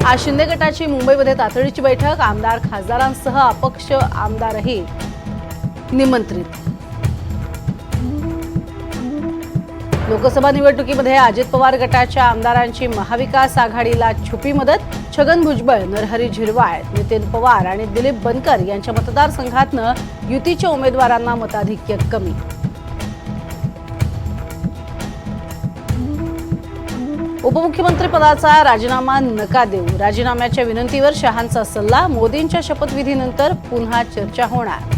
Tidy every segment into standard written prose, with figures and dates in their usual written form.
आज शिंदे गटाची मुंबईमध्ये तातडीची बैठक। आमदार खासदारांसह अपक्ष आमदारही निमंत्रित। लोकसभा निवडणुकीमध्ये अजित पवार गटाच्या आमदारांची महाविकास आघाडीला छुपी मदत। छगन भुजबळ, नरहरी झिरवाळ, नितीन पवार आणि दिलीप बनकर यांच्या मतदारसंघातनं युतीच्या उमेदवारांना मताधिक्य कमी। उपमुख्यमंत्री पदाचा राजीनामा नका देऊ। राजीनाम्याच्या विनंतीवर शहांचा सल्ला। मोदींच्या शपथविधीनंतर पुन्हा चर्चा होणार।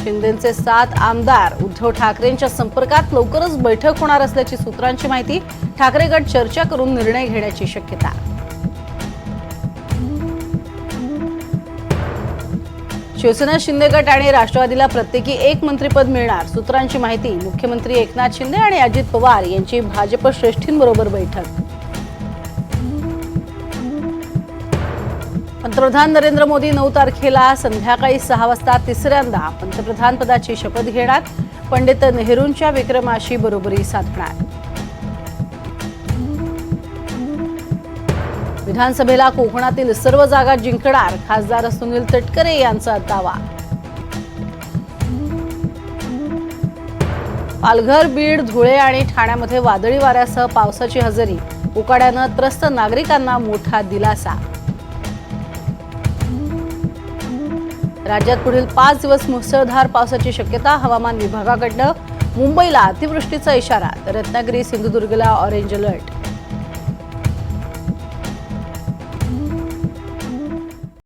शिंदेचे 7 आमदार उद्धव ठाकरेंच्या संपर्कात। लवकरच बैठक होणार असल्याची सूत्रांची माहिती। ठाकरे गट चर्चा करून निर्णय घेण्याची शक्यता। शिवसेना, शिंदे गट आणि राष्ट्रवादीला प्रत्येकी 1 मंत्रिपद मिळणार। सूत्रांची माहिती। मुख्यमंत्री एकनाथ शिंदे आणि अजित पवार यांची भाजप श्रेष्ठींबरोबर बैठक। पंतप्रधान नरेंद्र मोदी 9 तारखेला संध्याकाळी 6 वाजता तिसऱ्यांदा पंतप्रधान पदाची शपथ घेणार। पंडित नेहरूंच्या विक्रमाशी बरोबरी साधणार। विधानसभेला कोकणातील सर्व जागा जिंकणार। खासदार सुनील तटकरे यांचा दावा। पालघर, बीड, धुळे आणि ठाण्यामध्ये वादळी वाऱ्यासह पावसाची हजेरी। उकाड्यानं त्रस्त नागरिकांना मोठा दिलासा। राज्यात पुढील 5 दिवस मुसळधार पावसाची शक्यता हवामान विभागाकडनं। मुंबईला अतिवृष्टीचा इशारा तर रत्नागिरी, सिंधुदुर्गला ऑरेंज अलर्ट।